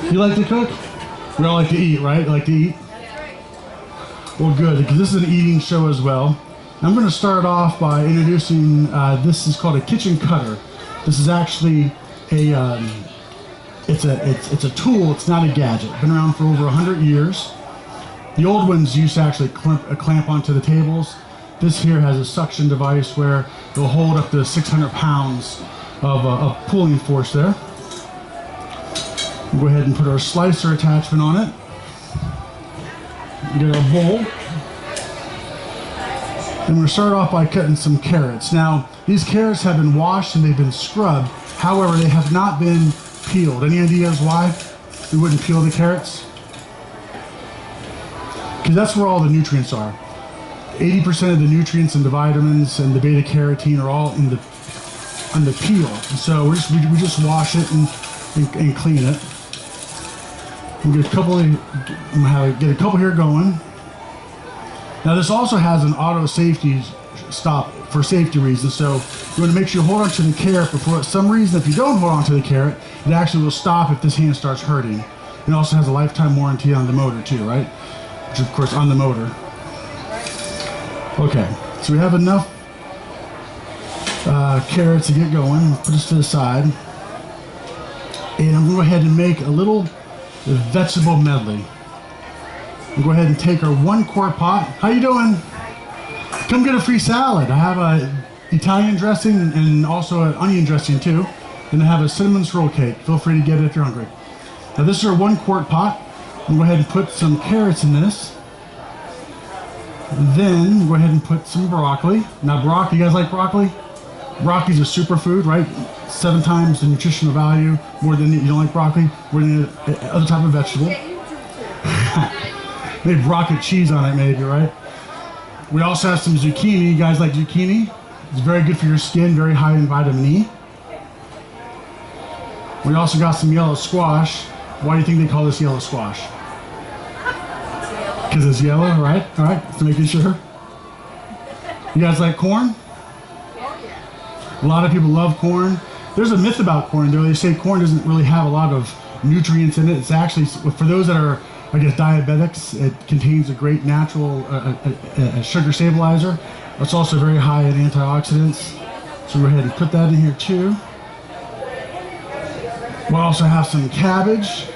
You like to cook? We all like to eat, right? You like to eat? Well, good, because this is an eating show as well. I'm going to start off by introducing, this is called a kitchen cutter. This is actually a, it's a tool, it's not a gadget. Been around for over 100 years. The old ones used to actually clamp onto the tables. This here has a suction device where it'll hold up to 600 pounds of pulling force there. We'll go ahead and put our slicer attachment on it. Get our bowl. And we're going to start off by cutting some carrots. Now, these carrots have been washed and they've been scrubbed. However, they have not been peeled. Any ideas why we wouldn't peel the carrots? Because that's where all the nutrients are. 80% of the nutrients and the vitamins and the beta carotene are all in the peel. And so we just wash it and clean it. We'll get a couple. I'm gonna get a couple here going. Now this also has an auto safety stop for safety reasons. So you want to make sure you hold on to the carrot. But for some reason, if you don't hold on to the carrot, it actually will stop if this hand starts hurting. It also has a lifetime warranty on the motor too, right? Which of course on the motor. Okay, so we have enough carrots to get going. Put this to the side. And I'm going to go ahead and make a little vegetable medley. We'll go ahead and take our 1 quart pot. How you doing? Come get a free salad. I have a Italian dressing and also an onion dressing too. And I have a cinnamon swirl cake. Feel free to get it if you're hungry. Now this is our 1 quart pot. We'll go ahead and put some carrots in this. And then we'll go ahead and put some broccoli. Now broccoli, you guys like broccoli? Broccoli's a superfood, right? 7 times the nutritional value, more than, you don't like broccoli, more than other type of vegetable. Maybe broccoli cheese on it maybe, right? We also have some zucchini. You guys like zucchini? It's very good for your skin, very high in vitamin E. We also got some yellow squash. Why do you think they call this yellow squash? Because it's yellow, right? All right, just making sure. You guys like corn? A lot of people love corn. There's a myth about corn, though. They say corn doesn't really have a lot of nutrients in it. It's actually, for those that are, I guess, diabetics, it contains a great natural sugar stabilizer. It's also very high in antioxidants. So go ahead and put that in here too. We'll also have some cabbage.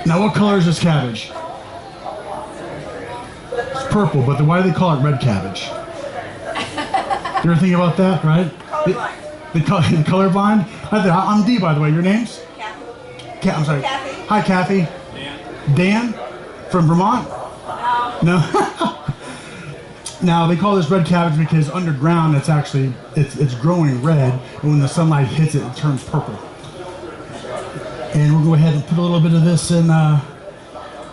Now, what color is this cabbage? It's purple, but why do they call it red cabbage? You ever think about that, right? Colorblind. The colorblind? I'm D, by the way. Your name's? Kathy. I'm sorry. Kathy. Hi, Kathy. Dan. Dan? From Vermont? No. Now, they call this red cabbage because underground it's actually, it's growing red, and when the sunlight hits it, it turns purple. And we'll go ahead and put a little bit of this in our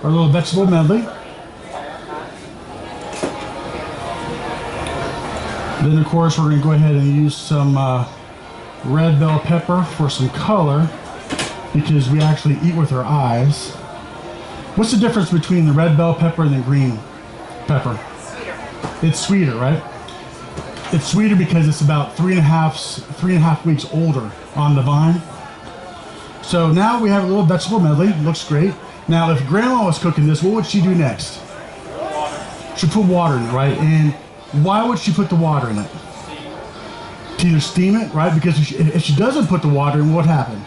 little vegetable medley. Then, of course, we're going to go ahead and use some red bell pepper for some color because we actually eat with our eyes. What's the difference between the red bell pepper and the green pepper? Sweeter. It's sweeter, right? It's sweeter because it's about 3.5 weeks older on the vine. So now we have a little vegetable medley. Looks great. Now, if Grandma was cooking this, what would she do next? Water. She'd put water in it, right? And why would she put the water in it? To either steam it, right? Because if she doesn't put the water in, what would happen?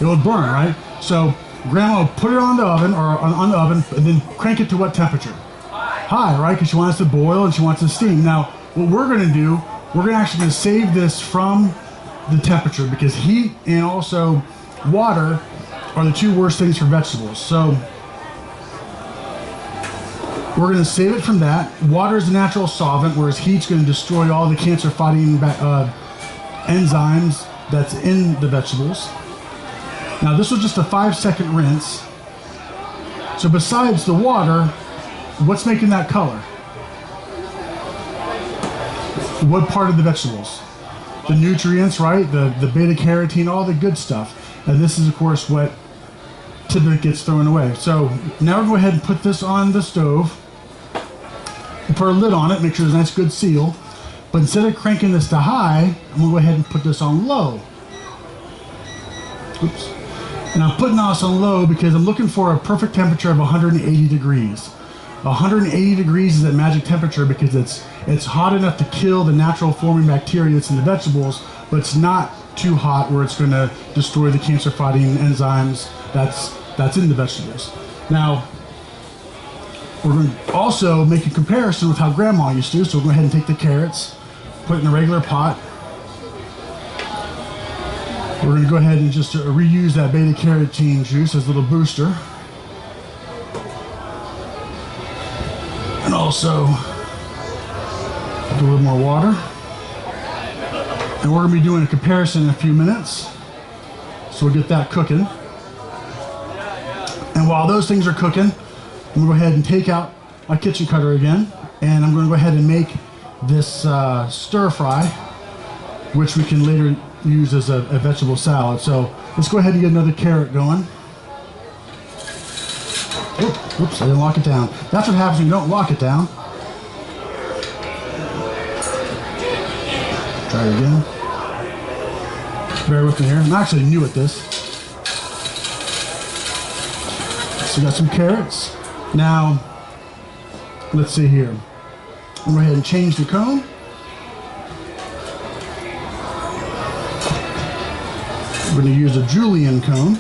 It would burn, right? So Grandma would put it on the oven, or on the oven, and then crank it to what temperature? High, right? Because she wants it to boil and she wants it to steam. Now, what we're going to do, we're actually going to save this from the temperature because heat and also water are the 2 worst things for vegetables. So we're going to save it from that. Water is a natural solvent, whereas heat's going to destroy all the cancer-fighting enzymes that's in the vegetables. Now, this was just a 5-second rinse. So besides the water, what's making that color? What part of the vegetables? The nutrients, right? The beta carotene, all the good stuff. And this is, of course, what typically gets thrown away. So now we'll go ahead and put this on the stove. We'll put a lid on it, make sure there's a nice good seal. But instead of cranking this to high, I'm going to go ahead and put this on low. Oops. And I'm putting this on low because I'm looking for a perfect temperature of 180 degrees. 180 degrees is that magic temperature because it's hot enough to kill the natural forming bacteria that's in the vegetables, but it's not too hot where it's going to destroy the cancer-fighting enzymes that's in the vegetables. Now, we're going to also make a comparison with how Grandma used to. So we'll go ahead and take the carrots, put it in a regular pot. We're going to go ahead and just reuse that beta carotene juice as a little booster. And also do a little more water. And we're going to be doing a comparison in a few minutes. So we'll get that cooking. And while those things are cooking, I'm going to go ahead and take out my kitchen cutter again. And I'm going to go ahead and make this stir fry, which we can later use as a vegetable salad. So let's go ahead and get another carrot going. Oops, I didn't lock it down. That's what happens when you don't lock it down. Try it again. Bear with me here. I'm actually new at this. So we got some carrots. Now, let's see here. I'm going to go ahead and change the cone. We're going to use a julienne cone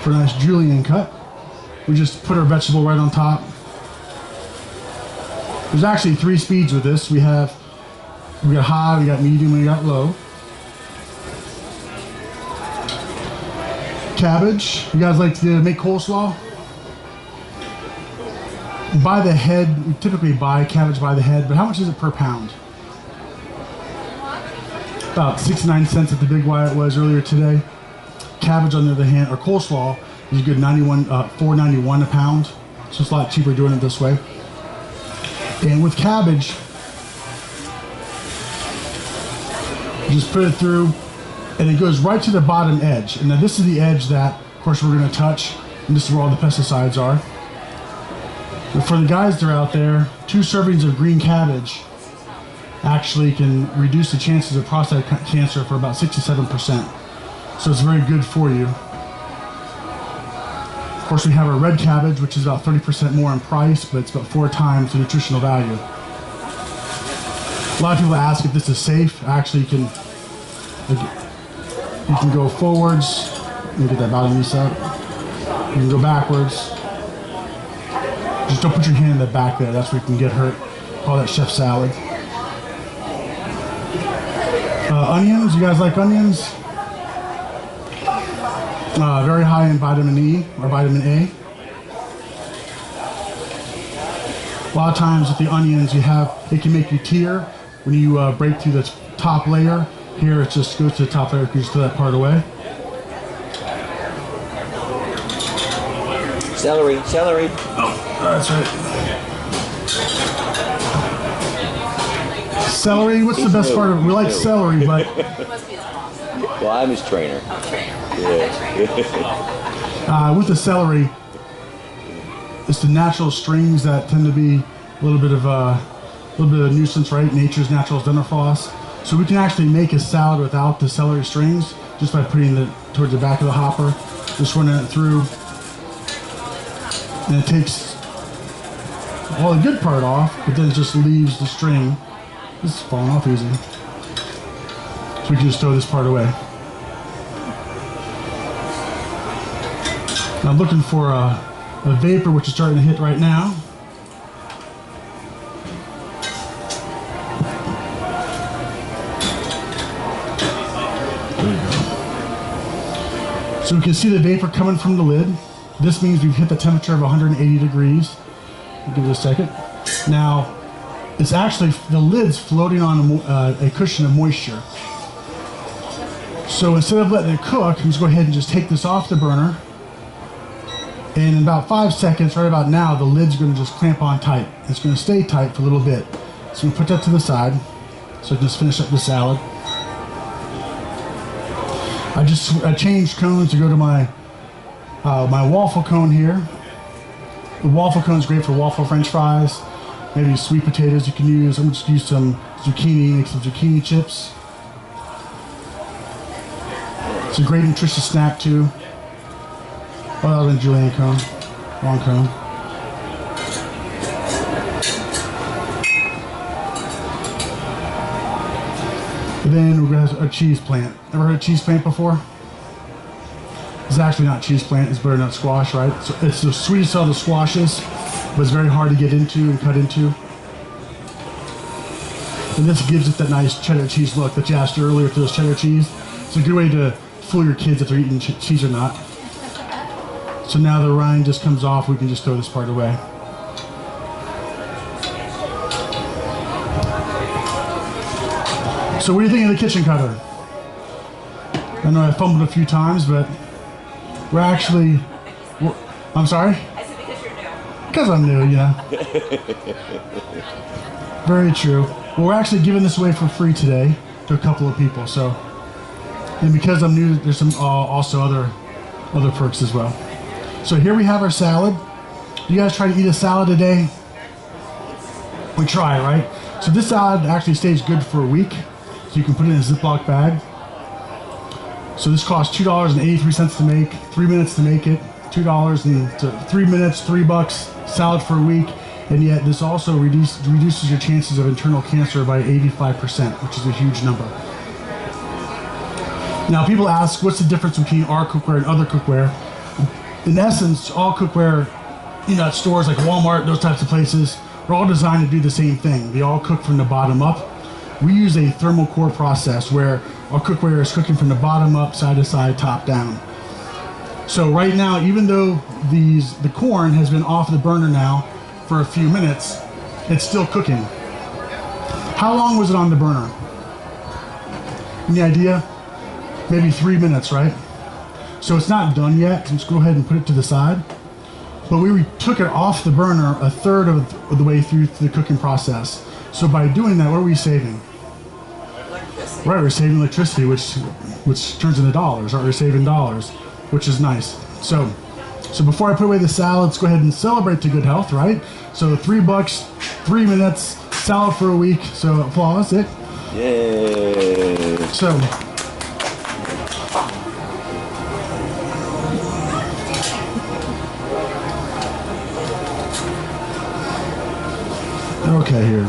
for a nice julienne cut. We just put our vegetable right on top. There's actually 3 speeds with this. We got high, we got medium, we got low. Cabbage. You guys like to make coleslaw? By the head, we typically buy cabbage by the head, but how much is it per pound? About 69 cents at the Big Y it was earlier today. Cabbage, on the other hand, or coleslaw, is a good $4.91 a pound. So it's a lot cheaper doing it this way. And with cabbage, you just put it through, and it goes right to the bottom edge. And now this is the edge that, of course, we're going to touch, and this is where all the pesticides are. But for the guys that are out there, 2 servings of green cabbage actually can reduce the chances of prostate cancer for about 67%. So it's very good for you. Of course, we have our red cabbage, which is about 30% more in price, but it's about 4 times the nutritional value. A lot of people ask if this is safe. Actually, you can go forwards. Let me get that bottom piece up. You can go backwards. Just don't put your hand in the back there. That's where you can get hurt. Call that chef salad. Onions. You guys like onions? Very high in vitamin E or vitamin A. A lot of times with the onions, it can make you tear when you break through the top layer. Here it just goes to the top layer, you just throw that part away. Celery. Oh, that's right. Celery, what's the best part of it? We like celery, but... Well, I'm his trainer. With the celery, it's the natural strings that tend to be a little bit of a nuisance, right? Nature's natural dental floss. So we can actually make a salad without the celery strings just by putting it towards the back of the hopper, just running it through, and it takes all the good part off, but then it just leaves the string. This is falling off easy. So we can just throw this part away. I'm looking for a vapor, which is starting to hit right now. There you go. So we can see the vapor coming from the lid. This means we've hit the temperature of 180 degrees. I'll give it a second. Now, it's actually, the lid's floating on a cushion of moisture. So instead of letting it cook, I'm just go ahead and just take this off the burner. And in about 5 seconds, right about now, the lid's going to just clamp on tight. It's going to stay tight for a little bit. So I'm going to put that to the side so I can just finish up the salad. I changed cones to go to my waffle cone here. The waffle cone is great for waffle French fries. Maybe sweet potatoes you can use. I'm just going to use some zucchini, make some zucchini chips. It's a great nutritious snack too. Oh, that was a julienne cone. Long cone. And then we're going to have a cheese plant. Ever heard of cheese plant before? It's actually not cheese plant, it's butternut squash, right? So it's the sweetest of the squashes, but it's very hard to get into and cut into. And this gives it that nice cheddar cheese look that you asked earlier for those cheddar cheese. It's a good way to fool your kids if they're eating cheese or not. So now the rind just comes off, we can just throw this part away. So what do you think of the kitchen cutter? I know I fumbled a few times, but we're actually, I'm sorry? I said because you're new. Because I'm new, yeah. Very true. Well, we're actually giving this away for free today to a couple of people. So, and because I'm new, there's some also other perks as well. So here we have our salad. You guys try to eat a salad a day? We try, right? So this salad actually stays good for a week. So you can put it in a Ziploc bag. So this costs $2.83 to make, 3 minutes to make it, $2 and 3 minutes, $3, salad for a week, and yet this also reduces your chances of internal cancer by 85%, which is a huge number. Now people ask, what's the difference between our cookware and other cookware? In essence, all cookware, at stores like Walmart, those types of places, are all designed to do the same thing. They all cook from the bottom up. We use a thermal core process where our cookware is cooking from the bottom up, side to side, top down. So right now, even though the corn has been off the burner now for a few minutes, it's still cooking. How long was it on the burner? Any idea? Maybe 3 minutes, right? So it's not done yet. Let's go ahead and put it to the side. But we took it off the burner a third of the way through the cooking process. So by doing that, what are we saving? Electricity. Right, we're saving electricity, which turns into dollars. Right, we're saving dollars, which is nice. So before I put away the salad, let's go ahead and celebrate to good health, right? So $3, 3 minutes, salad for a week. So applause it. Yay! So. Okay, here.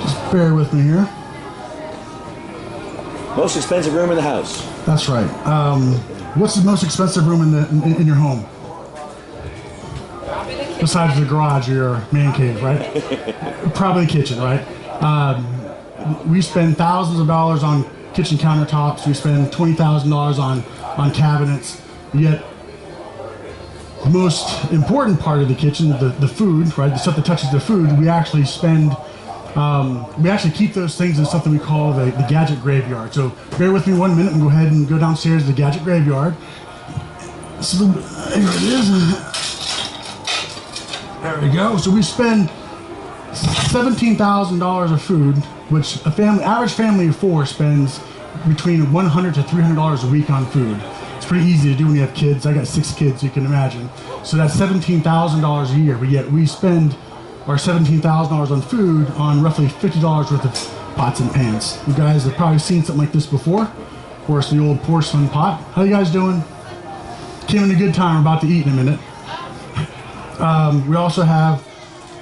Just bear with me here. Most expensive room in the house. That's right. What's the most expensive room in your home? Besides the garage or your man cave, right? Probably the kitchen, right? We spend thousands of dollars on kitchen countertops. We spend $20,000 on cabinets. Yet the most important part of the kitchen, the food, right? The stuff that touches the food, we actually spend. We actually keep those things in something we call the gadget graveyard. So bear with me 1 minute and go ahead and go downstairs to the gadget graveyard. So here it is. There we go. So we spend $17,000 of food, which average family of four spends between $100 to $300 a week on food. It's pretty easy to do when you have kids. I got 6 kids, you can imagine. So that's $17,000 a year, but yet we spend our $17,000 on food on roughly $50 worth of pots and pans. You guys have probably seen something like this before. Of course, the old porcelain pot. How you guys doing? Came in a good time. We're about to eat in a minute. We also have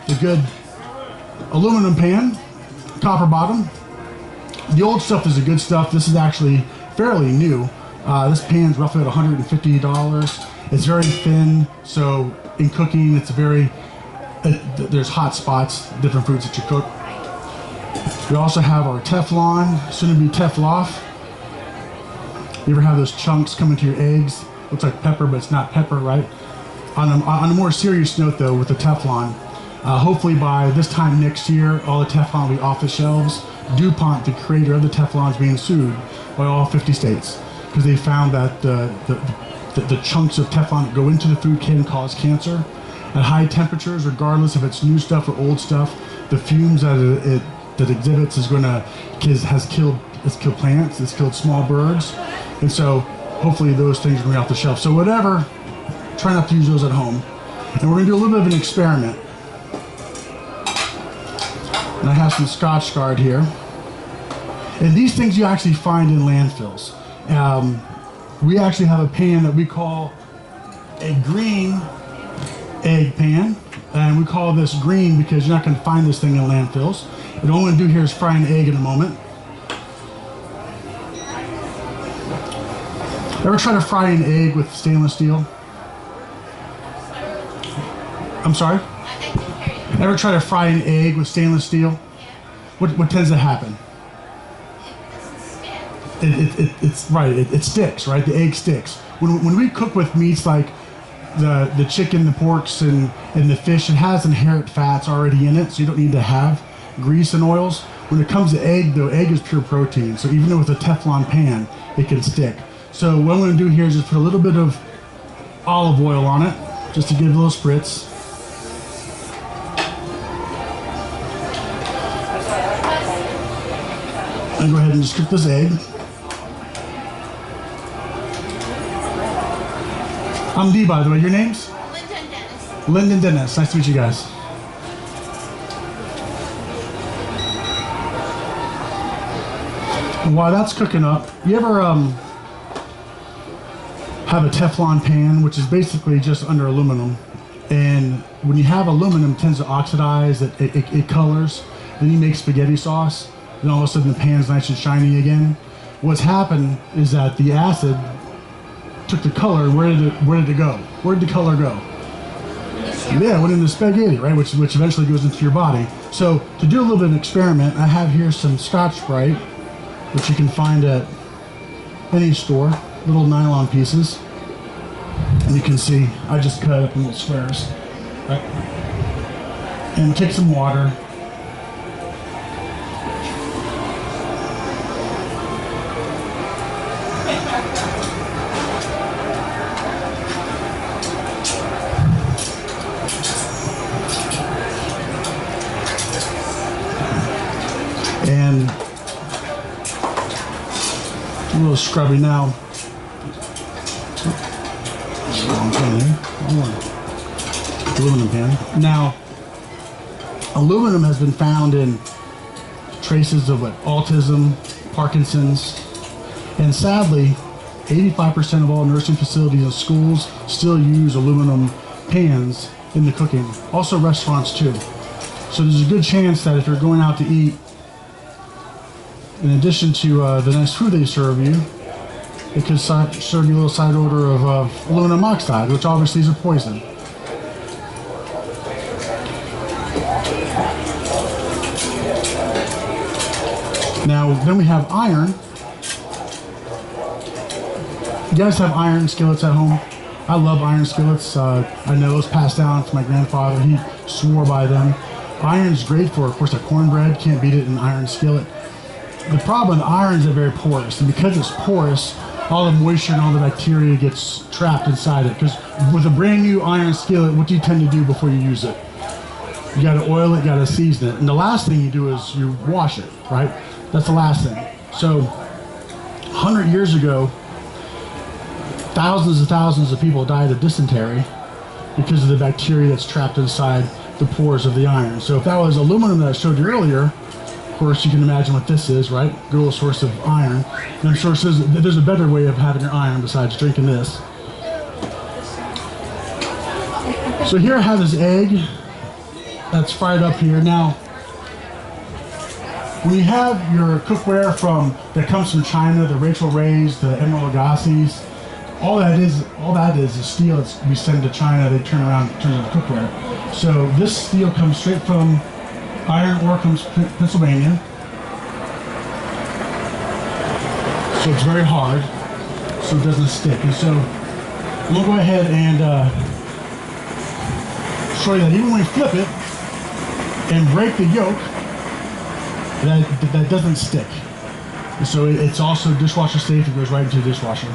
the good aluminum pan, copper bottom. The old stuff is the good stuff. This is actually fairly new. This pan's roughly at $150. It's very thin, so in cooking, it's very, there's hot spots, different foods that you cook. We also have our Teflon, soon to be Tefloff. You ever have those chunks come into your eggs? Looks like pepper, but it's not pepper, right? On a more serious note, though, with the Teflon, hopefully by this time next year, all the Teflon will be off the shelves. DuPont, the creator of the Teflon, is being sued by all 50 states because they found that the chunks of Teflon that go into the food can cause cancer. At high temperatures, regardless if it's new stuff or old stuff, the fumes that it exhibits has killed plants, it's killed small birds, and so hopefully those things are going off the shelf. So whatever, try not to use those at home. And we're going to do a little bit of an experiment. And I have some Scotch Guard here. And these things you actually find in landfills. We actually have a pan that we call a green egg pan, and we call this green because you're not going to find this thing in landfills. And all I'm going to do here is fry an egg in a moment. Ever try to fry an egg with stainless steel? I'm sorry? Ever try to fry an egg with stainless steel? What tends to happen? It's right. It sticks, right? The egg sticks. When we cook with meats like the chicken, the porks, and the fish, it has inherent fats already in it, so you don't need to have grease and oils. When it comes to egg, though, egg is pure protein, so even though it's a Teflon pan, it can stick. So what I'm going to do here is just put a little bit of olive oil on it, just to give it a little spritz. And go ahead and just cook this egg. I'm Dee, by the way. Your name's? Lyndon Dennis. Lyndon Dennis. Nice to meet you guys. And while that's cooking up, you ever have a Teflon pan, which is basically just under aluminum, and when you have aluminum, it tends to oxidize, it colors, then you make spaghetti sauce, then all of a sudden the pan's nice and shiny again. What's happened is that the acid took the color, and where did it go? Where did the color go? Yeah, it went into spaghetti, right? Which eventually goes into your body. So to do a little bit of an experiment, I have here some Scotch-Brite, which you can find at any store, little nylon pieces. And you can see, I just cut it up in little squares, right? And take some water. And a little scrubby now. Aluminum pan. Now, aluminum has been found in traces of autism, Parkinson's, and sadly, 85% of all nursing facilities and schools still use aluminum pans in the cooking. Also restaurants too. So there's a good chance that if you're going out to eat, in addition to the nice food they serve you, it could serve you a little side order of aluminum oxide, which obviously is a poison. Now, then we have iron. You guys have iron skillets at home? I love iron skillets. I know it was passed down to my grandfather. He swore by them. Iron's great for, of course, a cornbread. Can't beat it in an iron skillet. The problem with iron is they're very porous, and because it's porous, all the moisture and all the bacteria gets trapped inside it. Because with a brand new iron skillet, what do you tend to do before you use it? You got to oil it, you got to season it, and the last thing you do is you wash it, right? That's the last thing. So, 100 years ago, thousands and thousands of people died of dysentery because of the bacteria that's trapped inside the pores of the iron. So if that was aluminum that I showed you earlier, of course you can imagine what this is, right? Good old source of iron. And I'm sure there's a better way of having your iron besides drinking this. So here I have this egg that's fried up here. Now, when you have your cookware that comes from China, the Rachel Rays, the Emerald Lagasse's, all that is steel that we send to China. They turn around, turn into cookware. So this steel comes straight from iron ore, comes Pennsylvania. So it's very hard, so it doesn't stick. And so we'll go ahead and show you that even when we flip it and break the yolk, that doesn't stick. And so it's also dishwasher safe. It goes right into the dishwasher.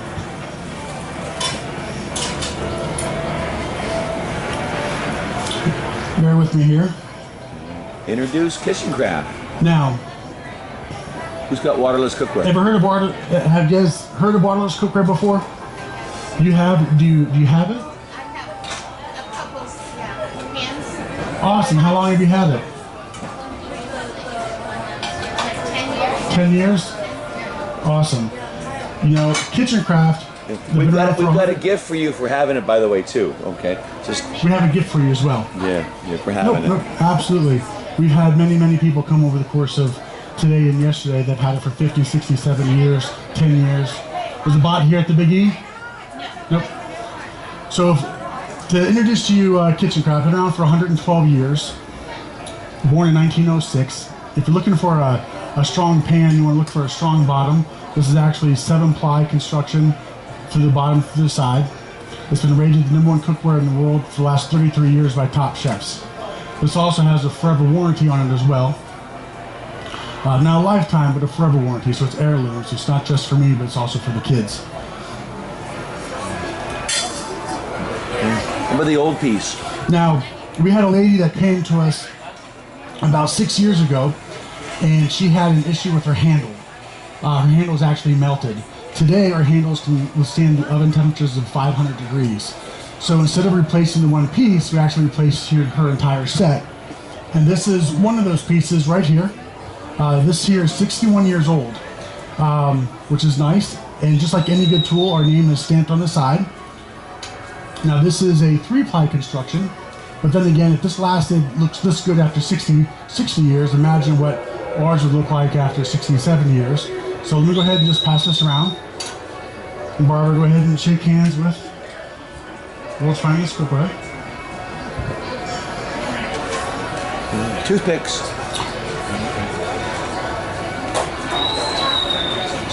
Bear with me here. Introduce kitchen craft. Now, who's got waterless cookware? Have you guys heard of waterless cookware before? You have? Do you have it? I have a couple, pans. Awesome. How long have you had it? Like 10 years. 10 years? Awesome. You know, kitchen craft. We've got a gift for you for having it, by the way, too. Okay, just we have a gift for you as well. yeah, for having it. No, absolutely. We've had many people come over the course of today and yesterday that have had it for 50, 60, 70 years, 10 years. Was it bought here at the Big E? Nope. So to introduce to you Kitchen Craft, been around for 112 years. Born in 1906. If you're looking for a strong pan, you want to look for a strong bottom. This is actually 7-ply construction through the bottom, through the side. It's been rated the #1 cookware in the world for the last 33 years by top chefs. This also has a forever warranty on it as well. Not a lifetime, but a forever warranty, so it's heirloom. So it's not just for me, but it's also for the kids. How about the old piece? Now, we had a lady that came to us about 6 years ago, and she had an issue with her handle. Her handle is actually melted. Today, our handles can withstand the oven temperatures of 500 degrees. So instead of replacing the one piece, we actually replaced her entire set. And this is one of those pieces right here. This here is 61 years old, which is nice. And just like any good tool, our name is stamped on the side. Now this is a 3-ply construction, but then again, if this looks this good after 60 years, imagine what ours would look like after 67 years. So let me go ahead and just pass this around. And Barbara, go ahead and shake hands with World's Finest Cookware. Toothpicks.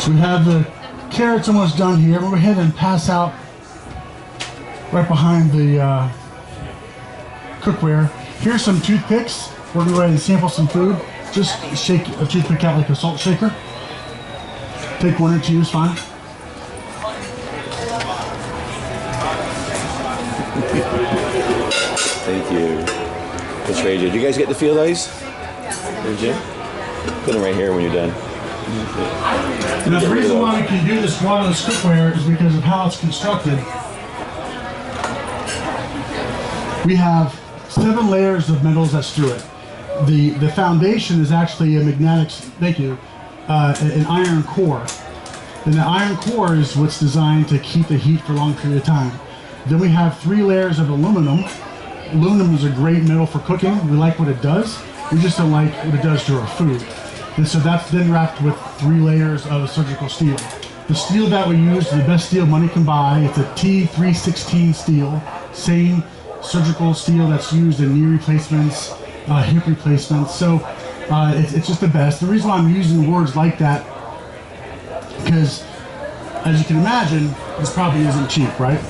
So we have the carrots almost done here. We'll go ahead and pass out right behind the cookware. Here's some toothpicks. We're going to go ahead and sample some food. Just shake a toothpick out like a salt shaker. Take 1 or 2 is fine. Thank you. That's right. Did you guys get the field ice? Did you? Put them right here when you're done. Now the reason why we can do this waterless cookware is because of how it's constructed. We have 7 layers of metals that screw it. The foundation is actually a magnetic, an iron core. And the iron core is what's designed to keep the heat for a long period of time. Then we have 3 layers of aluminum. Aluminum is a great metal for cooking. We like what it does. We just don't like what it does to our food. And so that's then wrapped with 3 layers of surgical steel. The steel that we use is the best steel money can buy. It's a T316 steel. Same surgical steel that's used in knee replacements, hip replacements. So it's just the best. The reason why I'm using words like that, because as you can imagine, this probably isn't cheap, right?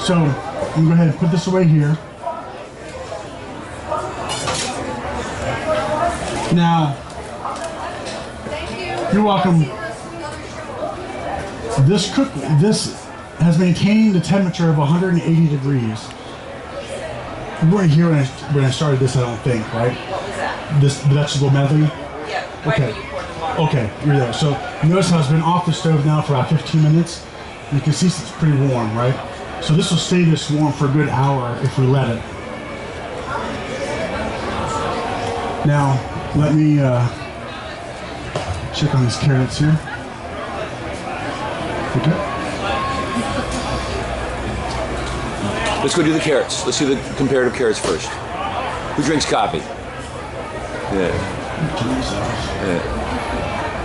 So I'm gonna go ahead and put this away here. Now, you're welcome. This has maintained the temperature of 180 degrees. You weren't here when I started this, I don't think, right? This vegetable medley? Yeah, right Okay. when you poured the water. Okay, you're there. So notice how it's been off the stove now for about 15 minutes. You can see it's pretty warm, right? So this will stay this warm for a good hour if we let it. Now, let me check on these carrots here. Okay. Let's go do the carrots. Let's do the comparative carrots first. Who drinks coffee? Yeah.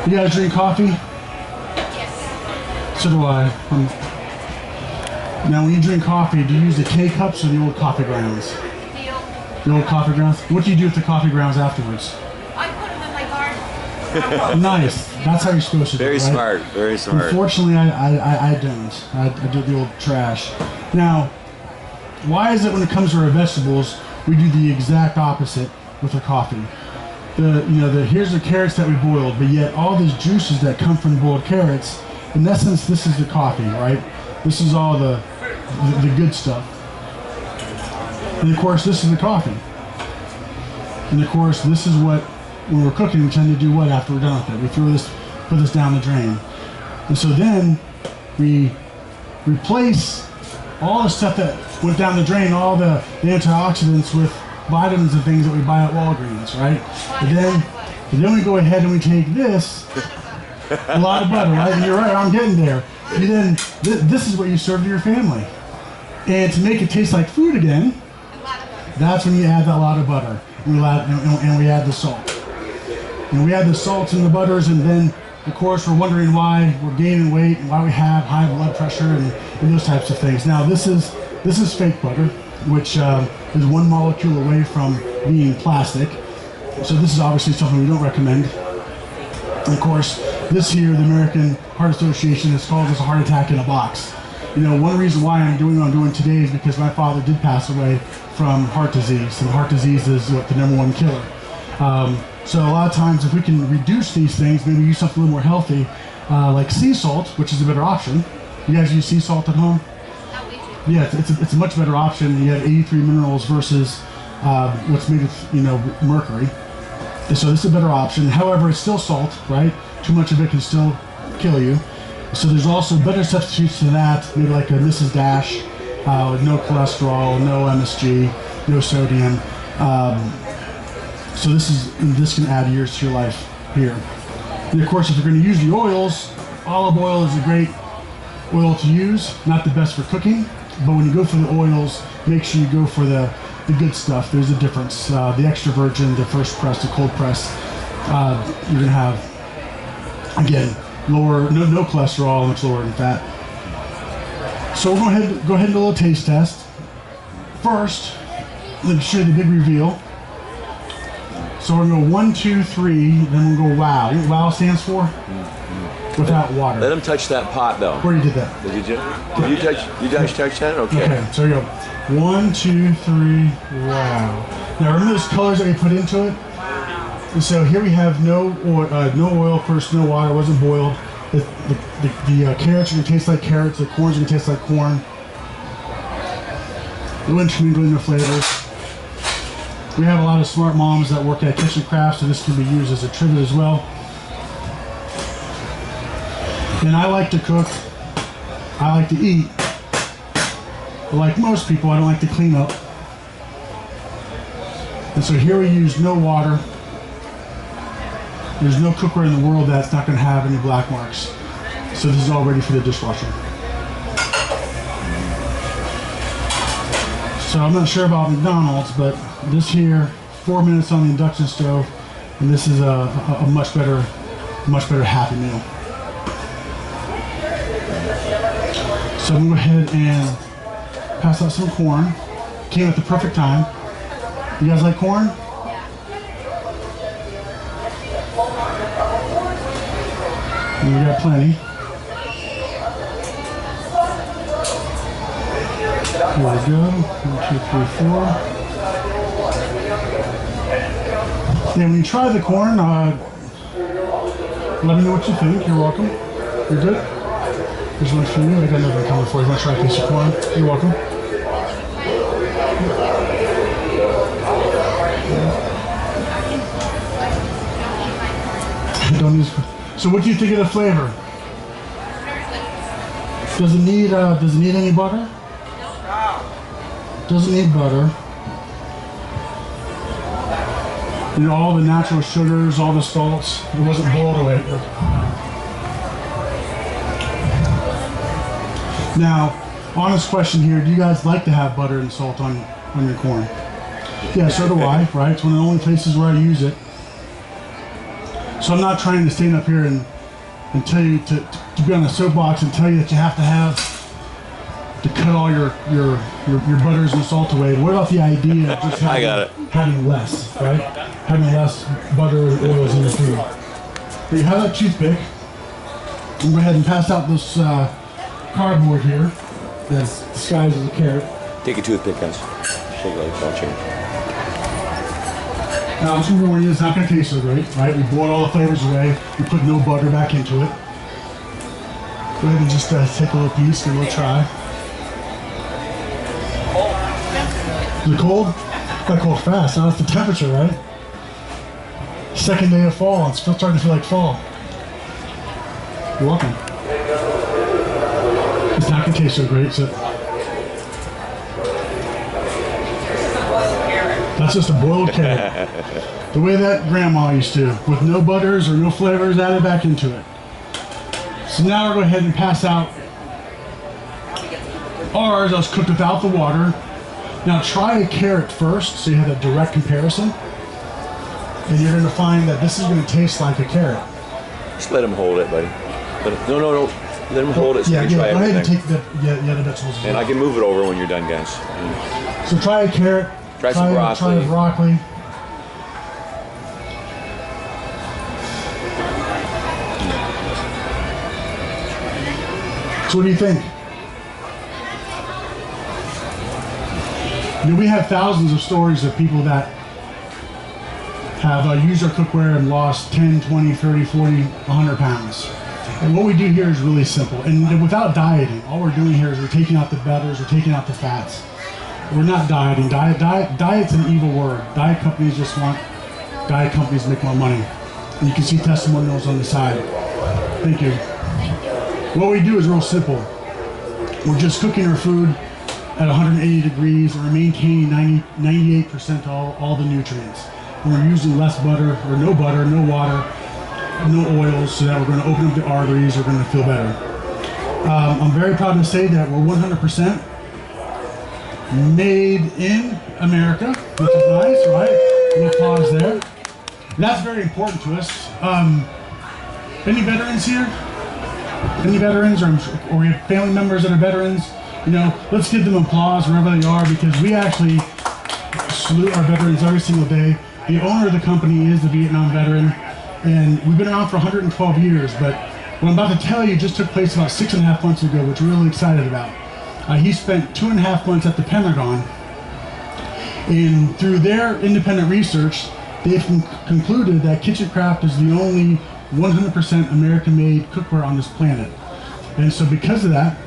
You guys drink coffee? Yes. So do I. Now, when you drink coffee, do you use the K-cups or the old coffee grounds? The old coffee grounds? What do you do with the coffee grounds afterwards? I put them in my garden. Nice. That's how you're supposed to do it, Very right? smart. Very smart. Unfortunately, I don't. I do the old trash. Now, why is it when it comes to our vegetables, we do the exact opposite with our coffee? Here's the carrots that we boiled, but yet all these juices that come from the boiled carrots, in essence, this is the coffee, right? This is all the good stuff. And of course, this is the coffee. And of course, this is what, when we're cooking, we tend to do what after we're done with it? We put this down the drain. And so then we replace all the stuff that went down the drain, all the antioxidants with vitamins and things that we buy at Walgreens, right? And then we go ahead and we take this A lot of butter, right? And you're right, I'm getting there. You then, this is what you serve to your family. And to make it taste like food again, that's when you add that lot of butter. And we add the salt. And we add the salts and the butters, and then, of course, we're wondering why we're gaining weight and why we have high blood pressure and those types of things. Now, this is fake butter, which is one molecule away from being plastic. So this is obviously something we don't recommend. And of course, this here, the American Heart Association has called this a heart attack in a box. You know, one reason why I'm doing what I'm doing today is because my father did pass away from heart disease, and heart disease is what the #1 killer. So a lot of times, if we can reduce these things, maybe use something a little more healthy, like sea salt, which is a better option. You guys use sea salt at home? Yeah, it's a much better option. You have 83 minerals versus what's made with, you know, mercury. So this is a better option. However, it's still salt, right? Too much of it can still kill you. So there's also better substitutes to that, maybe like a Mrs. Dash, with no cholesterol, no MSG, no sodium. So this can add years to your life here. And of course, if you're going to use the oils, olive oil is a great oil to use. Not the best for cooking, but when you go for the oils, make sure you go for the good stuff. There's a difference. The extra virgin, the first press, the cold press, you're going to have, again, lower, no cholesterol, much lower in fat. So we'll go ahead and do a little taste test. First, let me show you the big reveal. So we're going to go 1, 2, 3, then we'll go wow. You know what wow stands for? Without water. Let him touch that pot, though. Where you did that? Did you touch? You guys touch that? Okay. Okay. So we go 1, 2, 3, wow. Now remember those colors that we put into it? And so here we have no oil first, no water, wasn't boiled. The carrots are going to taste like carrots. The corn's going to taste like corn. No intermingling of flavors. We have a lot of smart moms that work at Kitchen Crafts, so this can be used as a tribute as well. And I like to cook. I like to eat. But like most people, I don't like to clean up. And so here we use no water. There's no cookware in the world that's not going to have any black marks. So this is all ready for the dishwasher. So I'm not sure about McDonald's, but this here, 4 minutes on the induction stove, and this is a much better Happy Meal. So I'm going to go ahead and pass out some corn. Came at the perfect time. You guys like corn? And we got plenty. Here we go. 1, 2, 3, 4. And when you try the corn, let me know what you think. You're welcome. You're good? Here's one for you. I got another coming for you. You want to try a piece of corn? You're welcome. Don't use. So what do you think of the flavor? Does it need any butter? Doesn't need butter. You know, all the natural sugars, all the salts, it wasn't boiled away. Now, honest question here, do you guys like to have butter and salt on your corn? Yeah, so do I, right? It's one of the only places where I use it. So I'm not trying to stand up here and tell you to be on a soapbox and tell you that you have to cut all your butters and salt away. What about the idea of just having less, right? Having less butter and oils in your food. But you have that toothpick. I'm going to go ahead and pass out this cardboard here that's disguised as a carrot. Take a toothpick, guys. Shake it like a ball chain. Now, I'm just going to warn you, it's not going to taste so great, right? We boiled all the flavors away. We put no butter back into it. Go ahead and just take a little piece, give it a little try. Is it cold? It got cold fast. Now it's the temperature, right? Second day of fall. It's still starting to feel like fall. You're welcome. It's not going to taste so great, so... That's just a boiled carrot. The way that grandma used to, with no butters or no flavors added back into it. So now we're going to go ahead and pass out ours. I was cooked without the water. Now try a carrot first so you have a direct comparison. And you're going to find that this is going to taste like a carrot. Just let him hold it, buddy. No. Let him hold it so Yeah, we can try go ahead and everything. take the vegetables as And well. I can move it over when you're done, guys. So try a carrot. Try some broccoli. Try broccoli. So what do you think? You know, we have thousands of stories of people that have used our cookware and lost 10, 20, 30, 40, 100 pounds. And what we do here is really simple. And without dieting, all we're doing here is we're taking out the butters, we're taking out the fats. We're not dieting. Diet's an evil word. Diet companies just want diet companies to make more money. And you can see testimonials on the side. Thank you. What we do is real simple. We're just cooking our food at 180 degrees, and we're maintaining 98% all the nutrients. And we're using less butter, or no water, no oils, so that we're going to open up the arteries, we're going to feel better. I'm very proud to say that we're 100% made in America, which is nice, right? A little pause there. And that's very important to us. Any veterans here? Any veterans, or we have family members that are veterans? You know, let's give them applause wherever they are, because we actually salute our veterans every single day. The owner of the company is the Vietnam veteran, and we've been around for 112 years, but what I'm about to tell you just took place about 6.5 months ago, which we're really excited about. He spent 2.5 months at the Pentagon, and through their independent research, they've concluded that Kitchencraft is the only 100% American-made cookware on this planet. And so because of that,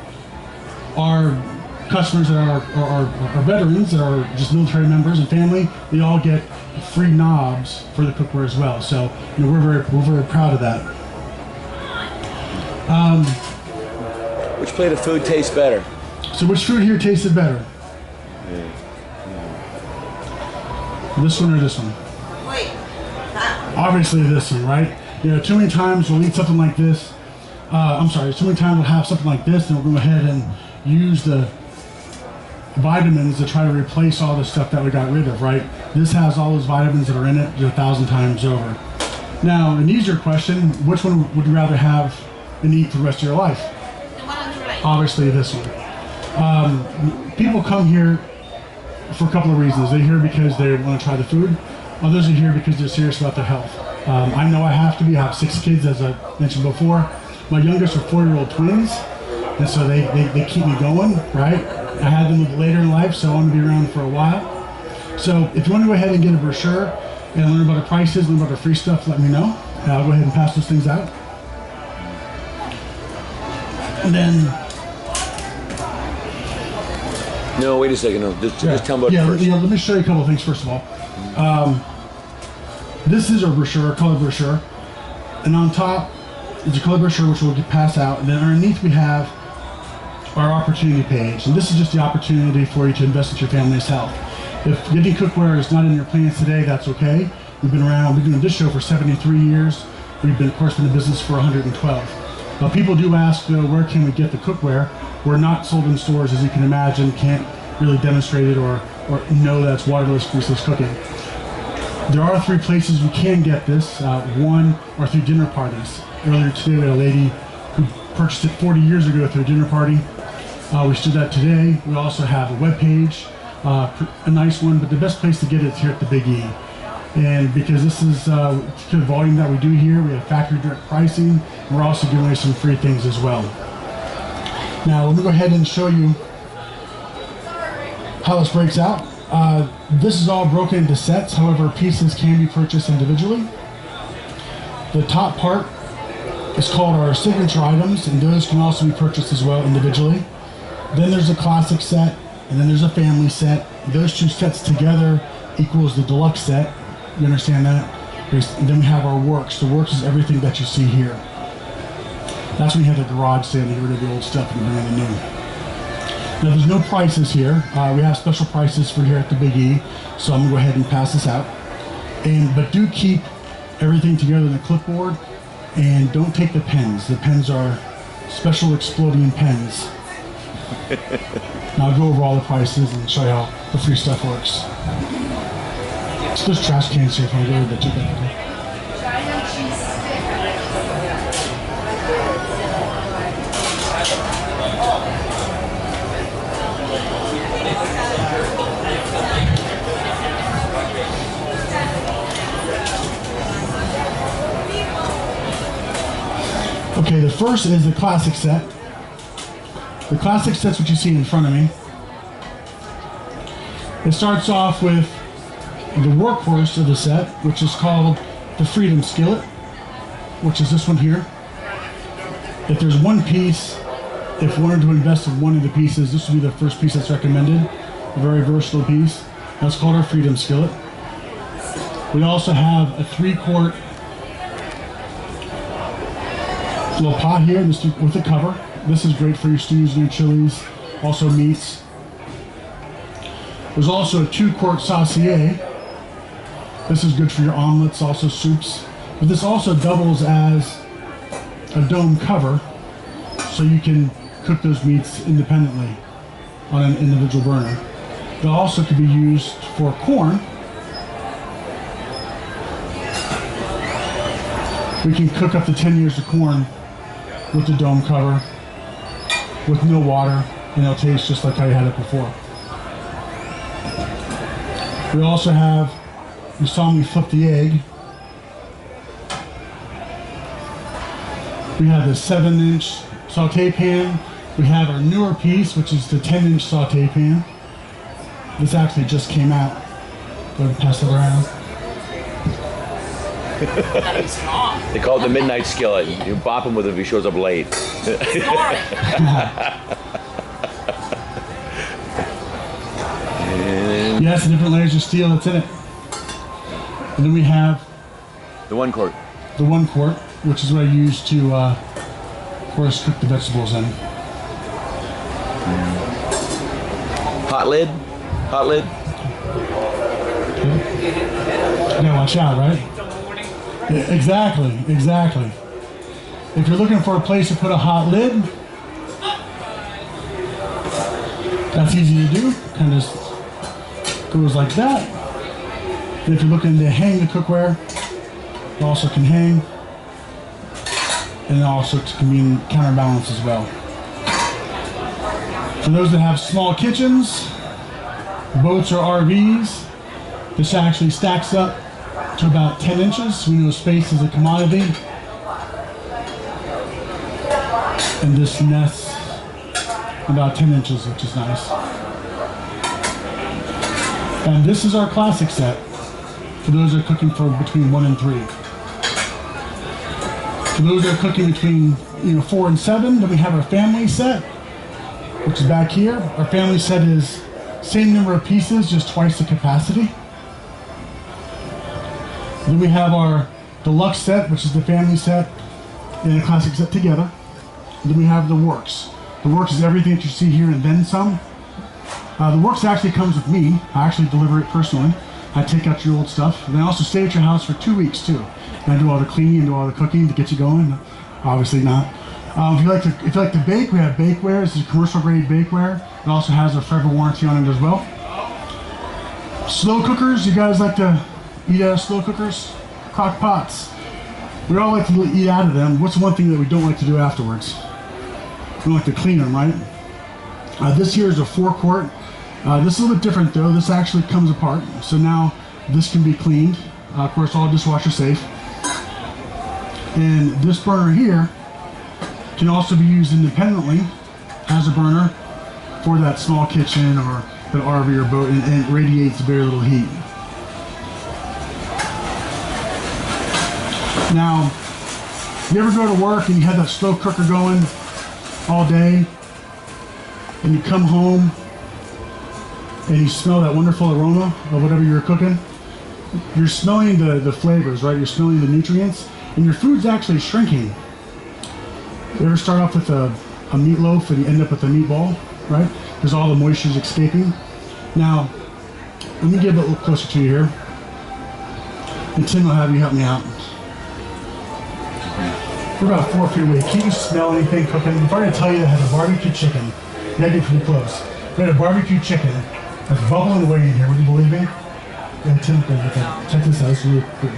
our customers that are veterans, that are just military members and family, they all get free knobs for the cookware as well. So you know, we're very proud of that. Which plate of food tastes better? So which food here tasted better? This one or this one? Wait. That. Obviously this one, right? You know, too many times we'll eat something like this. Too many times we'll have something like this, and we'll go ahead and use the vitamins to try to replace all the stuff that we got rid of, right? This has all those vitamins that are in it 1,000 times over. Now, an easier question, which one would you rather have and eat for the rest of your life? The one on the right. Obviously this one. People come here for a couple of reasons. They're here because they want to try the food. Others are here because they're serious about their health. I know I have to be. I have 6 kids, as I mentioned before. My youngest are 4-year-old twins, and so they keep me going, right? I had them later in life, so I want to be around for a while. So if you want to go ahead and get a brochure and learn about the prices, learn about the free stuff, let me know. And I'll go ahead and pass those things out. And then... No, wait a second. No, just tell me about it first. Yeah, let me show you a couple of things first of all. This is our brochure, color brochure. And on top is a color brochure, which we'll pass out. And then underneath we have our opportunity page. And this is just the opportunity for you to invest in your family's health. If getting cookware is not in your plans today, that's okay. We've been around, we've been doing this show for 73 years. We've been, of course, been in business for 112. But people do ask, where can we get the cookware? We're not sold in stores, as you can imagine. Can't really demonstrate it or know that's waterless, greaseless cooking. There are 3 places you can get this. One are through dinner parties. Earlier today, we had a lady who purchased it 40 years ago through a dinner party. We stood that today. We also have a web page, a nice one, but the best place to get it is here at the Big E. And because this is the volume that we do here, we have factory direct pricing. And we're also giving away some free things as well. Now, let me go ahead and show you how this breaks out. This is all broken into sets, however, pieces can be purchased individually. The top part is called our signature items, and those can also be purchased as well individually. Then there's a classic set, and then there's a family set. Those 2 sets together equals the deluxe set. You understand that? And then we have our works. The works is everything that you see here. That's when you have the garage sale to get rid of the old stuff and bring in the new. Now there's no prices here. We have special prices for here at the Big E, so I'm gonna go ahead and pass this out. But do keep everything together in a clipboard, and don't take the pens. The pens are special exploding pens. Now I'll go over all the prices and show you how the free stuff works. So there's trash cans here if you want to go to the bag. Okay, the first is the classic set. The classic set's what you see in front of me. It starts off with the workhorse of the set, which is called the Freedom Skillet, which is this one here. If there's one piece, if you wanted to invest in one of the pieces, this would be the first piece that's recommended. A very versatile piece. That's called our Freedom Skillet. We also have a 3-quart little pot here with a cover. This is great for your stews and your chilies, also meats. There's also a 2-quart saucier. This is good for your omelets, also soups. But this also doubles as a dome cover, so you can cook those meats independently on an individual burner. It also could be used for corn. We can cook up to 10 years of corn with the dome cover, with no water, and it'll taste just like how you had it before. We also have, you saw me flip the egg. We have the 7-inch saute pan. We have our newer piece, which is the 10-inch saute pan. This actually just came out. Go ahead and pass it around. They call it the midnight skillet. You bop him with it if he shows up late. Yes, the different layers of steel that's in it. And then we have the 1-quart. The 1-quart, which is what I use to, of course, cook the vegetables in. Hot lid? Hot lid? Yeah, watch out, right? Yeah, exactly, exactly. If you're looking for a place to put a hot lid, that's easy to do. Kind of goes like that. And if you're looking to hang the cookware, it also can hang. And it also can be in counterbalance as well. For those that have small kitchens, boats or RVs, this actually stacks up to about 10 inches. We know space is a commodity. And this nests about 10 inches, which is nice. And this is our classic set for those that are cooking for between 1 and 3. For those that are cooking between 4 and 7, then we have our family set, which is back here. Our family set is same number of pieces, just twice the capacity. Then we have our deluxe set, which is the family set and a classic set together. And then we have the works. The works is everything that you see here and then some. The works actually comes with me. I actually deliver it personally. I take out your old stuff. And I also stay at your house for 2 weeks too. And I do all the cleaning and do all the cooking to get you going. Obviously not. If you like to bake, we have bakeware. This is commercial grade bakeware. It also has a forever warranty on it as well. Slow cookers. You guys like to eat out of slow cookers? Crock pots. We all like to eat out of them. What's one thing that we don't like to do afterwards? We don't like to clean them, right? This here is a 4-quart. This is a little bit different though. This actually comes apart. So now this can be cleaned. Of course, all dishwasher safe. And this burner here can also be used independently as a burner for that small kitchen or an RV or boat, and it radiates very little heat. Now, you ever go to work and you have that slow cooker going all day, and you come home and you smell that wonderful aroma of whatever you're cooking? You're smelling the flavors, right? You're smelling the nutrients, and your food's actually shrinking. You ever start off with a meatloaf and you end up with a meatball, right? Because all the moisture's escaping. Now, let me get a little closer to you here. And Tim will have you help me out. We're about 4 feet away. Can you smell anything cooking? If I were to tell you that has a barbecue chicken, you gotta get pretty close. We had a barbecue chicken that's bubbling away in here. Would you believe me? Yeah, check this out. It's really cool.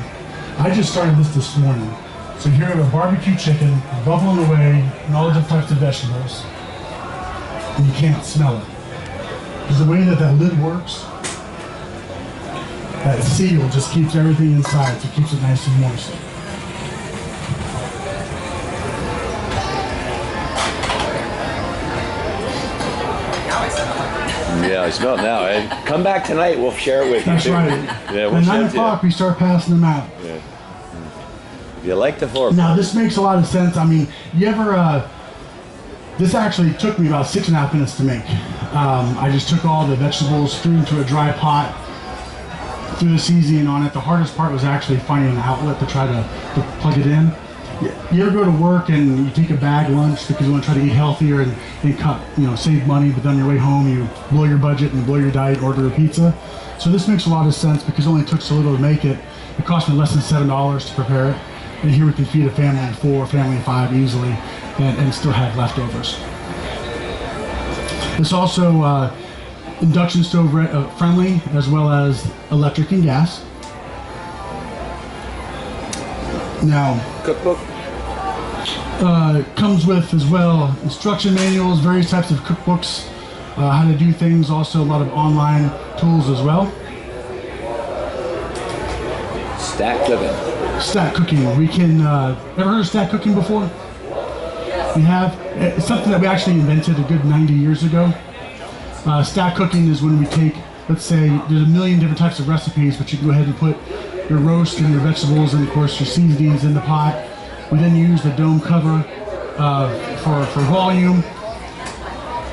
I just started this morning. So here we have a barbecue chicken bubbling away and all different types of vegetables. And you can't smell it. Because the way that lid works, that seal just keeps everything inside, so it keeps it nice and moist. Yeah, I smell it now. Eh? Come back tonight. We'll share it with you. That's right. Yeah, we'll At share 9 it to you. o'clock, we start passing them out. Yeah. You like the fork? Now, this makes a lot of sense. I mean, you ever, this actually took me about 6.5 minutes to make. I just took all the vegetables, threw into a dry pot, threw the seasoning on it. The hardest part was actually finding an outlet to try to plug it in. You ever go to work and you take a bag lunch because you want to try to eat healthier and cut, save money, but then on your way home you blow your budget and blow your diet, order a pizza? So this makes a lot of sense because it only took so little to make it. It cost me less than $7 to prepare it. And here we can feed a family of 4, family of 5 easily and still have leftovers. It's also induction stove friendly as well as electric and gas. Now, Cookbook? Comes with as well instruction manuals, various types of cookbooks, how to do things, also a lot of online tools as well. Stack cooking. Stack cooking. We can, ever heard of stack cooking before? We have. It's something that we actually invented a good 90 years ago. Stack cooking is when we take, let's say, there's a million different types of recipes, but you can go ahead and put your roast and your vegetables and of course your seasonings in the pot. We then use the dome cover for volume.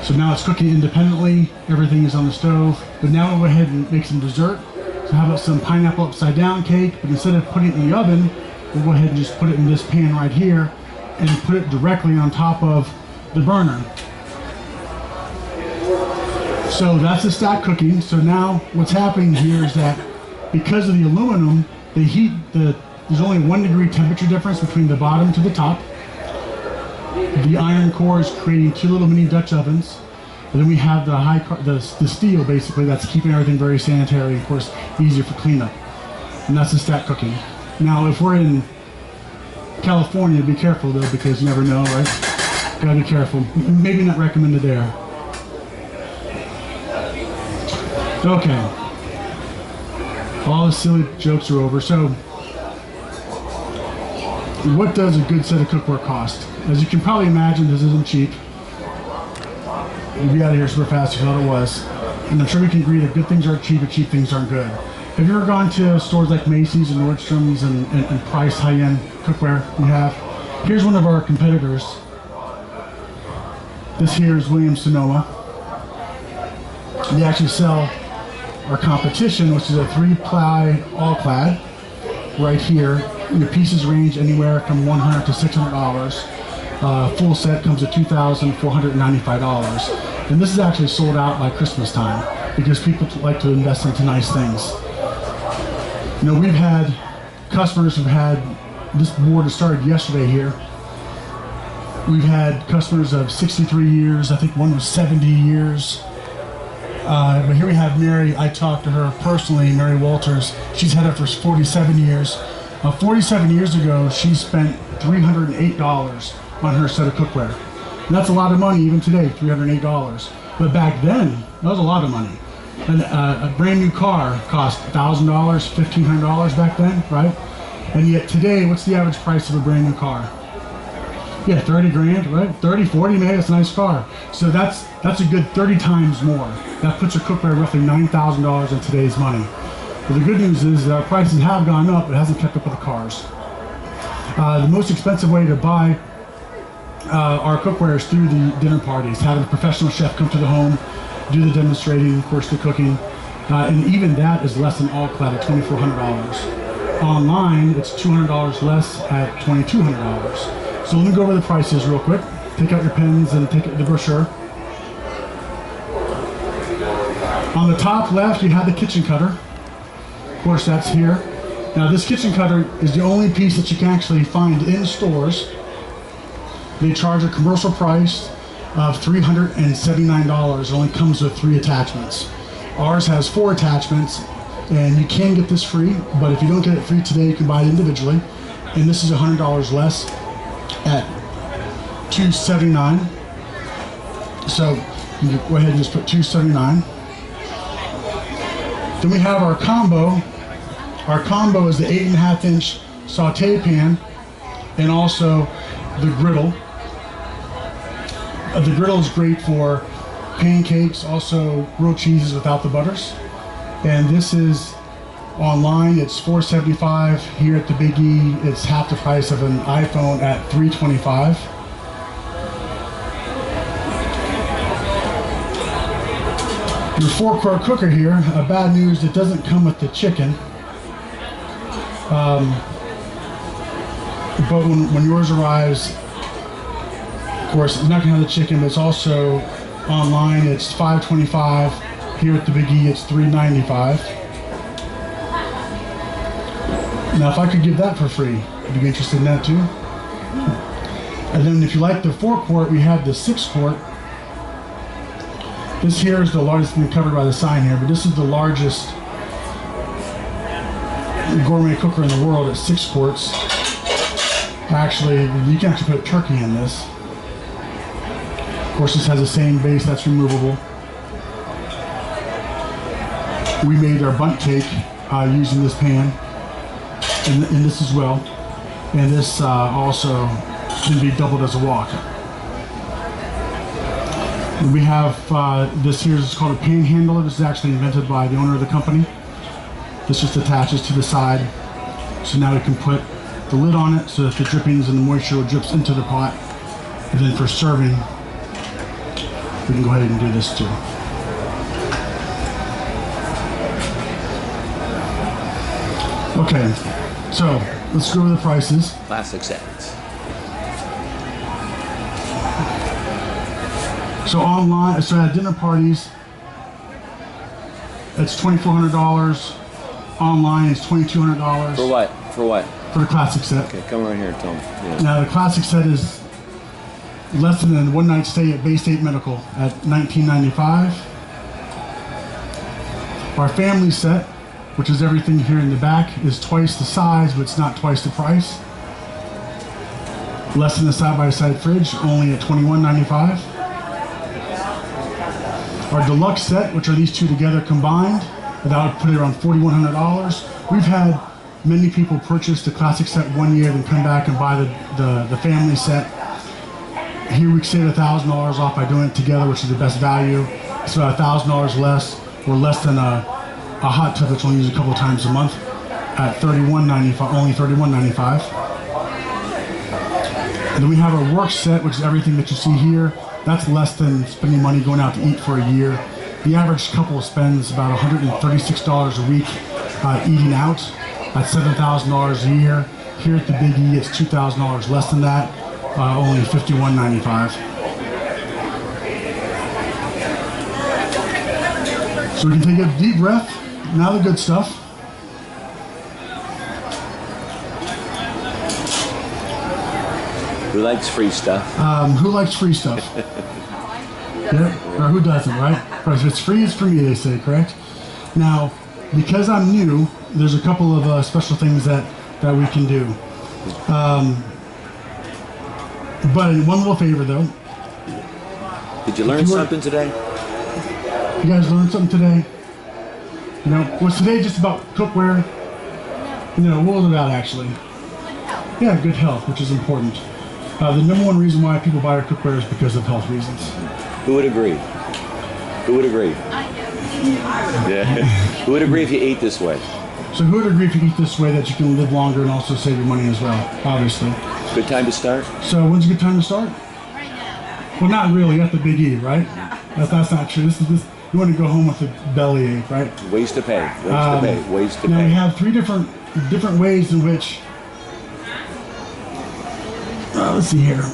So now it's cooking independently. Everything is on the stove. But now we'll go ahead and make some dessert. So how about some pineapple upside down cake? But instead of putting it in the oven, we'll go ahead and just put it in this pan right here and put it directly on top of the burner. So that's the stack cooking. So now what's happening here is that because of the aluminum, there's only 1 degree temperature difference between the bottom to the top. The iron core is creating 2 little mini Dutch ovens. And then we have the steel basically that's keeping everything very sanitary, of course, easier for cleanup. And that's the stack cooking. Now, if we're in California, be careful though, because you never know, right? Gotta be careful. Maybe not recommended there. Okay. All the silly jokes are over. So, what does a good set of cookware cost? As you can probably imagine, this isn't cheap. We'll be out of here super fast, you thought it was. And I'm sure we can agree that good things aren't cheap and cheap things aren't good. Have you ever gone to stores like Macy's and Nordstrom's and priced high-end cookware? We have. Here's one of our competitors. This here is Williams-Sonoma. They actually sell our competition, which is a 3-ply all-clad, right here. The pieces range anywhere from $100 to $600. Full set comes at $2,495. And this is actually sold out by Christmas time because people like to invest into nice things. We've had customers who've had this board that started yesterday here. We've had customers of 63 years. I think one was 70 years. But here we have Mary. I talked to her personally, Mary Walters. She's had it for 47 years. 47 years ago, she spent $308 on her set of cookware. And that's a lot of money even today, $308. But back then, that was a lot of money. And a brand new car cost $1,000, $1,500 back then, right? And yet today, what's the average price of a brand new car? Yeah, 30 grand, right? 30, 40, man, it's a nice car. So that's a good 30 times more. That puts your cookware roughly $9,000 in today's money. But the good news is that our prices have gone up, it hasn't kept up with the cars. The most expensive way to buy our cookware is through the dinner parties, having a professional chef come to the home, do the demonstrating, of course the cooking, and even that is less than all-clad at $2,400. Online, it's $200 less at $2,200. So let me go over the prices real quick. Take out your pens and take the brochure. On the top left, you have the kitchen cutter. Of course, that's here. Now, this kitchen cutter is the only piece that you can actually find in stores They charge a commercial price of $379. It only comes with 3 attachments. Ours has 4 attachments, and you can get this free, but if you don't get it free today, you can buy it individually. And this is $100 less at $279. So you can go ahead and just put $279. Then we have our combo. Our combo is the 8.5-inch saute pan and also the griddle. The griddle is great for pancakes, also grilled cheeses without the butters. And this is online, it's $475. Here at the Big E, it's half the price of an iPhone at $325. Your 4-quart cooker here, bad news, it doesn't come with the chicken. But when yours arrives, of course, it's not going to have the chicken, but it's also online, it's $525. Here at the Big E, it's $395. Now, if I could give that for free, would you be interested in that too? And then if you like the 4-quart, we have the 6-quart. This here is the largest thing covered by the sign here, but this is the largest gourmet cooker in the world at 6 quarts. Actually, you can actually put turkey in this. Of course, this has the same base that's removable. We made our bundt cake using this pan and this as well. And this also can be doubled as a wok. We have this here is called a panhandler. This is actually invented by the owner of the company. This just attaches to the side. So now we can put the lid on it so that the drippings and the moisture drips into the pot. And then for serving, we can go ahead and do this too. Okay, so let's go over the prices. Classic sets. So online, so at dinner parties, it's $2,400. Online, it's $2,200. For what? For what? For the classic set. Okay, come right here and tell me. Yeah. Now the classic set is less than a one-night stay at Bay State Medical at $19.95. Our family set, which is everything here in the back, is twice the size, but it's not twice the price. Less than the side-by-side fridge, only at $21.95. Our deluxe set, which are these two together combined, that would put it around $4,100. We've had many people purchase the classic set 1 year, then come back and buy the family set. Here we save $1,000 off by doing it together, which is the best value. It's about $1,000 less, or less than a hot tub that's only used a couple times a month at $31.95, only $31.95. And then we have our work set, which is everything that you see here. That's less than spending money going out to eat for a year. The average couple spends about $136 a week eating out. That's $7,000 a year. Here at the Big E, it's $2,000 less than that, only $51.95. So we can take a deep breath. Now the good stuff. Who likes free stuff? Who likes free stuff? Yeah, or who doesn't, right? If it's free, it's for me, they say, correct? Now, because I'm new, there's a couple of special things that we can do. But one little favor, though. Did you learn something today? You guys learned something today? You know, was today just about cookware? You know, what was it about, actually? Yeah, good health, which is important. The number one reason why people buy our cookware is because of health reasons. Who would agree? Who would agree? Yeah. Who would agree if you ate this way? So who would agree if you eat this way that you can live longer and also save your money as well, obviously. Good time to start? So when's a good time to start? Well, not really, at the Big E, right? That's not true. This you want to go home with a bellyache, right? Ways to pay. Ways to pay. Ways to now pay. we have three different ways in which. Let's see here.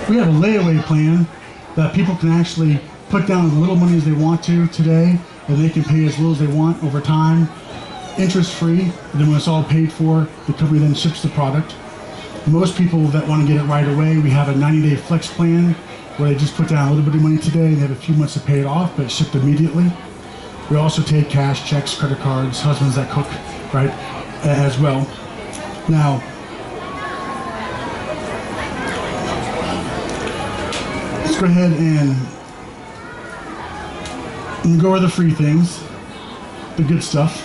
We have a layaway plan that people can actually put down as little money as they want to today, and they can pay as little as they want over time, interest free. And then when it's all paid for, the company then ships the product. Most people that want to get it right away, we have a 90-day flex plan where they just put down a little bit of money today and they have a few months to pay it off, but it's shipped immediately. We also take cash, checks, credit cards, husbands that cook, right, as well. Now, let's go ahead and go over the free things, the good stuff.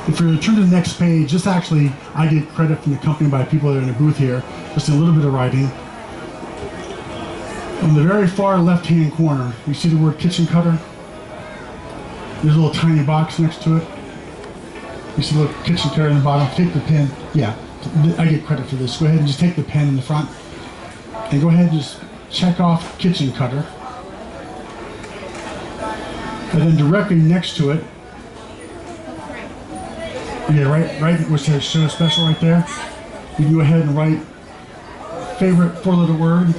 If you turn to the next page, just actually, I get credit from the company by people that are in the booth here, just a little bit of writing. On the very far left-hand corner, you see the word kitchen cutter? There's a little tiny box next to it. You see the little kitchen cutter in the bottom. Take the pen. Yeah, I get credit for this. Go ahead and just take the pen in the front and go ahead and just check off kitchen cutter. And then directly next to it, yeah, right, which says show special right there. You can go ahead and write favorite 4-letter word,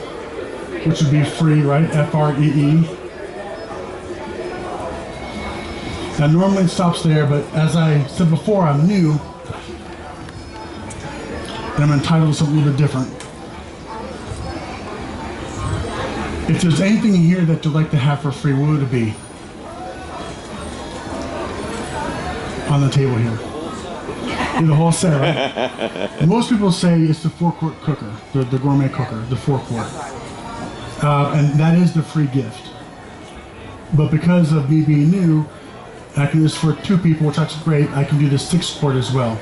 which would be free, right? F-R-E-E. Now normally it stops there, but as I said before, I'm new, and I'm entitled to something a little bit different. If there's anything in here that you'd like to have for free, what would it be? On the table here. The whole set, right? Most people say it's the 4-quart cooker, the gourmet cooker, the 4-quart. And that is the free gift. But because of me being new, I can do this for 2 people, which that's great. I can do the 6-quart as well.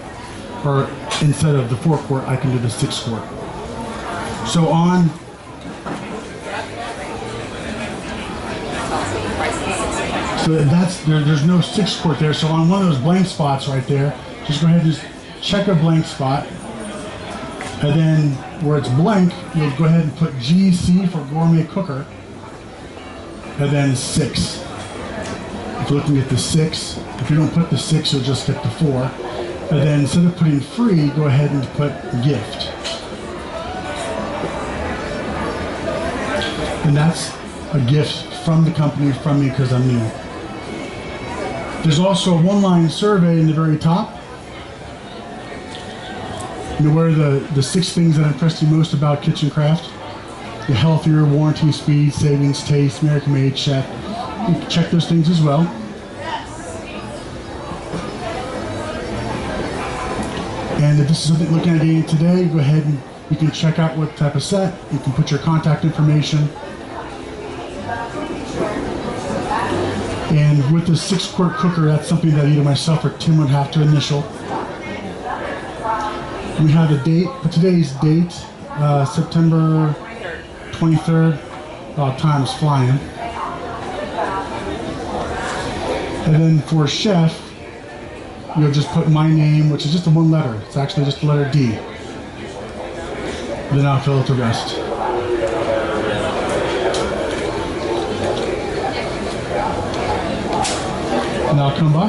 Or instead of the 4-quart, I can do the 6-quart. So on there's no 6-quart there. So on one of those blank spots right there, just go ahead and just check a blank spot. And then where it's blank, you'll go ahead and put GC for gourmet cooker. And then 6. If you're looking at the 6, if you don't put the 6, you'll just get the 4. And then instead of putting free, go ahead and put gift. And that's a gift from the company, from me, because I'm new. There's also a 1-line survey in the very top. You know, what are the 6 things that impressed you most about Kitchen Craft? The healthier, warranty, speed, savings, taste, American made, chef. You can check those things as well. And if this is something looking at getting today, go ahead and you can check out what type of set. You can put your contact information. And with the 6-quart cooker, that's something that either myself or Tim would have to initial. We have a date, today's date, September 23rd. Oh, time's flying. And then for chef, you'll just put my name, which is just a 1 letter. It's actually just the letter D. Then I'll fill out the rest. And I'll come by.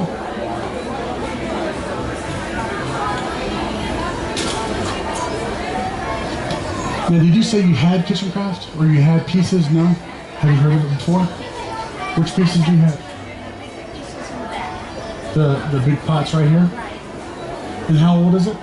Now, did you say you had Kitchen Craft? Or you had pieces? No? Have you heard of it before? Which pieces do you have? The big pots right here? And how old is it?